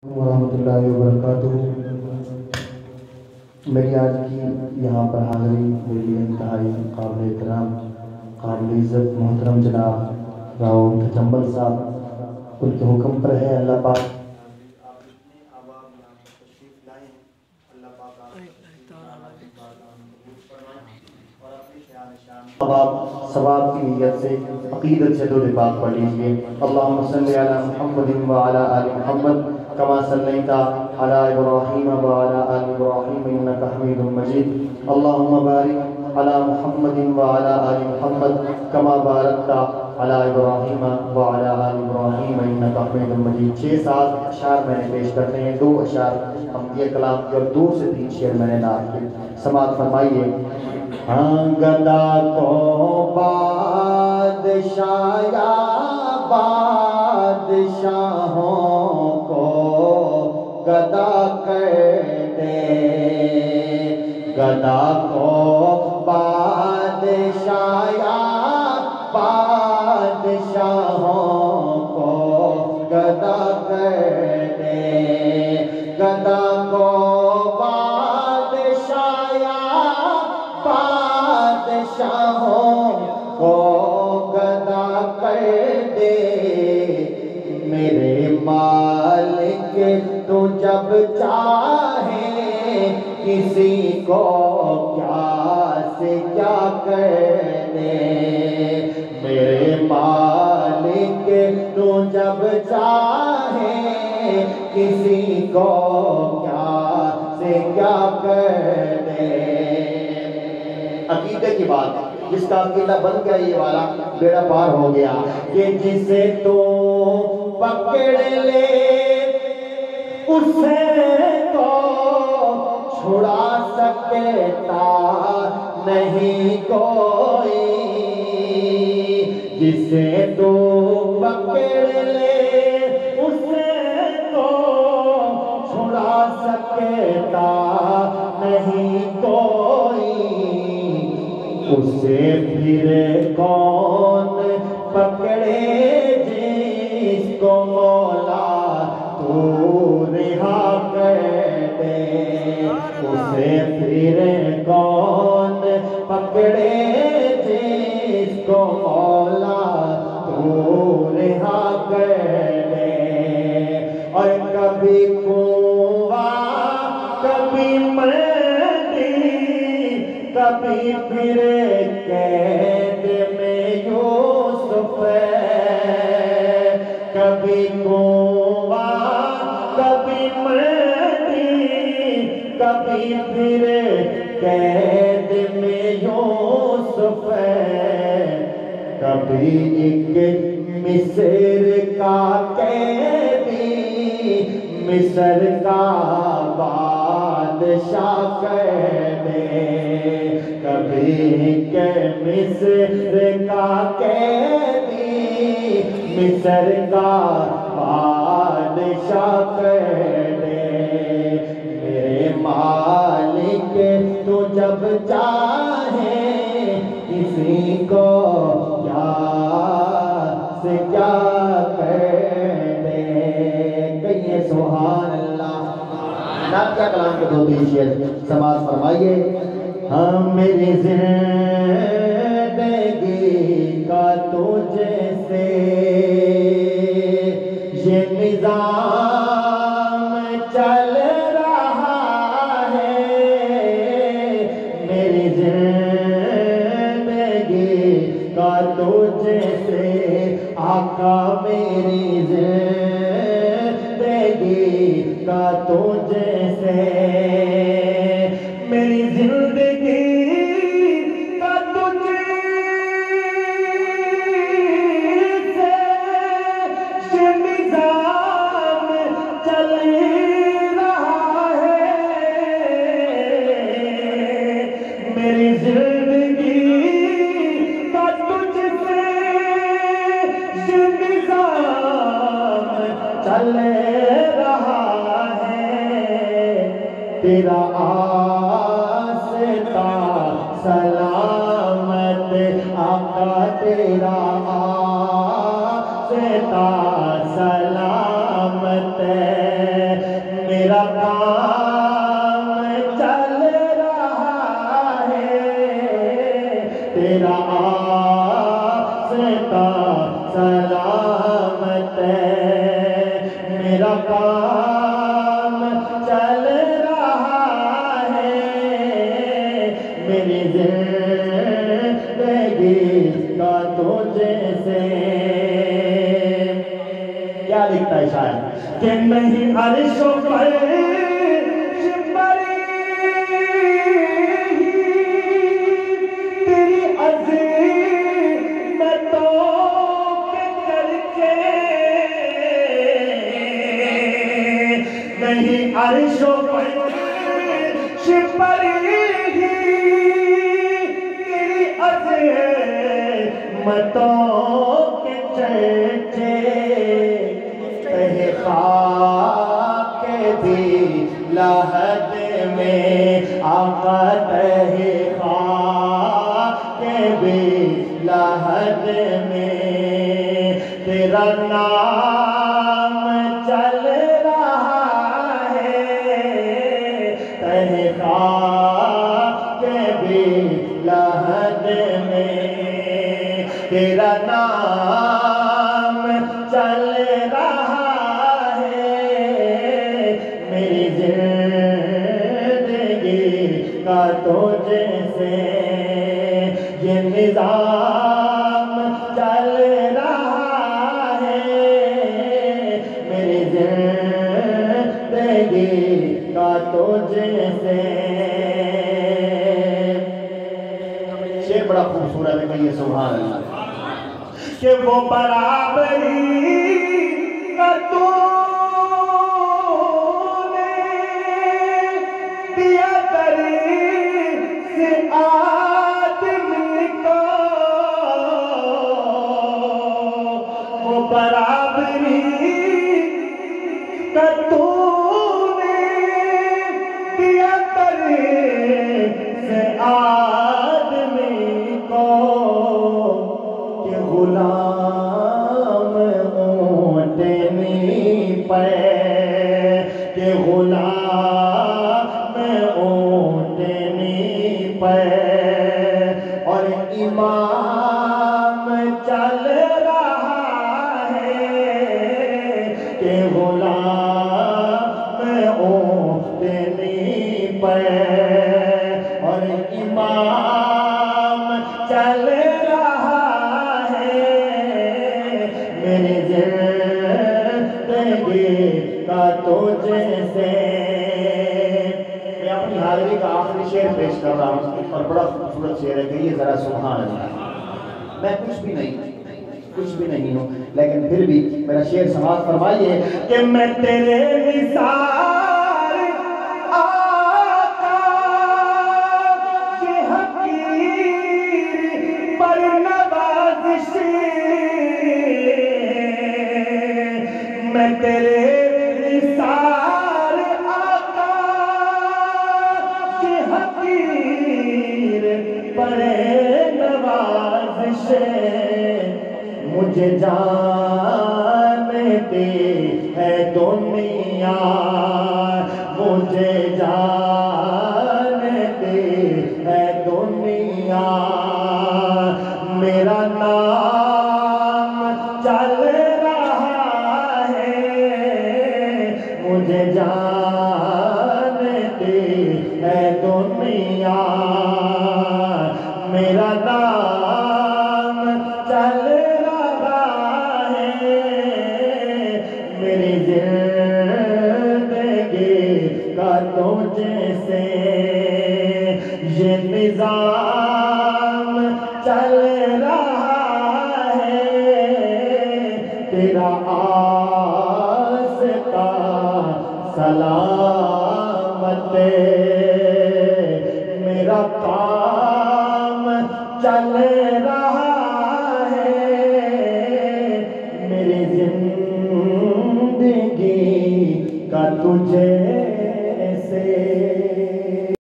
ورحمۃ اللہ وبرکاتہ۔ میری آج کی یہاں پر حاضری میرے لیے انتہائی قابل احترام، قابل عزت محترم جناب راؤ تجمل صاحب، ان کے حکم پر ہے۔ اللہ پاک ثواب کی نیت سے عقیدت سے درود پاک پڑھ لیجیے۔ اللہم صلی علی محمد وعلی آل محمد کما صلیت علی ابراہیم وعلی آل ابراہیم انک حمید مجید۔ اللہم بارک علی محمد وعلی آل محمد کما بارکت علی ابراہیم وعلی آل ابراہیم انک حمید مجید۔ 6-7 اشعار میں نے پیش کرنے ہیں، 2 اشعار حمدیہ کلام کے اور 2 سے 3 شعر میں نے نعت کے۔ سماعت فرمائیے۔ گدا کو بادشاہ یا بادشاہوں کو گدا کر دے، گدا کو بادشاہ یا بادشاہوں کو گدا کر دے، گدا کو بادشاہوں کو گدا کر دے۔ میرے مالک تو جب چاہے کسی کو کیا سے کیا کر دے، میرے مالک تو جب چاہے کسی کو کیا سے کیا کر دے۔ عقیدے کی بات، جس کا عقیدہ بن گیا یہ والا بیڑا پار ہو گیا، کہ جسے تو پکڑ لے اسے تو چھڑا سکتا نہیں کوئی، جسے تو پکڑ لے اسے تو چھڑا سکتا نہیں کوئی، اسے پھر کون پکڑے جس کو مولا تو رہا کر دے، اسے پھر کون پکڑے جس کو مولا تو رہا کر دے۔ اور کبھی کنواں کبھی کبھی پھر قید میں یوسف ہے، کبھی کنواں کبھی منڈی، کبھی پھر قید میں یوسف ہے، کبھی ایک مصر کا قیدی مصر کا بادشاہ کر دے، کبھی کہ مصر کا قیدی مصر کا بادشاہ کر دے۔ میرے مالک تو جب چاہے کسی کو کیا سے کیا کر دے۔ کہیے سبحان اللہ۔ نعت کیا کلام کے 2-3 شعر سماعت فرمائیے۔ ہم میری زندگی کا تجھ سے یہ نظام چل رہا ہے، میری زندگی کا تجھ سے آقا، میری زندگی کا تجھ سے، میری زندگی کا تجھ سے یہ نظام چل رہا ہے، میری زندگی کا تجھ سے یہ نظام چل رہا ہے، تیرا آستا سلامت آقا، تیرا آستا سلامت میرا کام چل رہا ہے، تیرا آستا سلامت ہے، میرا کام چل رہا ہے، میری زندگی کا تجھے سے کیا لکھتا ہے شاعر کہ نہیں عرش و فرش پری تیری عظمتوں کے چرچے، نہیں عرش و فرش پری تیری عظمتوں کے چرچے، خاک بھی لحد میں آقا تہے خاک بھی لحد میں، تیرا نام چل رہا ہے، تہے خاک بھی لحد میں، تیرا نام چل رہا ہے، میری زندگی کا تجھ سے یہ نظام چل رہا ہے، میری زندگی کا تجھ سے۔ شعر بڑا خوبصورت ہے، کہیے سبحان اللہ، کہ وہ برابری کا تو نے دیا سے آدمی کو، وہ برابری کا تو نے دیا سے آدمی کو، کہ غلام اونٹنی پہ، کہ غلام اونٹنی پہ، اور امام چل رہا ہے، کہ غلام اونٹنی پہ، اور امام چل رہا ہے، میری زندگی کا تجھ سے۔ میں اپنی حاضری کا آخری شعر پیش کر رہا ہوں اور بڑا خوبصورت شعر ہے، کہیے ذرا سبحان اللہ۔ میں کچھ بھی نہیں ہوں، لیکن پھر بھی میرا شعر سماعت فرمائیے کہ میں تیرے نثار آقا کے حقیر پر نوازش، میں تیرے نثار آقا کے حقیر پر نوازش، مجھے جانتی ہے دنیا، مجھے جانتی ہے دنیا، میرا نام چل رہا ہے، مجھے جانتی ہے دنیا، میرا نام چل رہا ہے، میری زندگی کا تجھ سے یہ نظام چل رہا ہے، تیرا آستا سلامت ہے، میرا کام چل رہا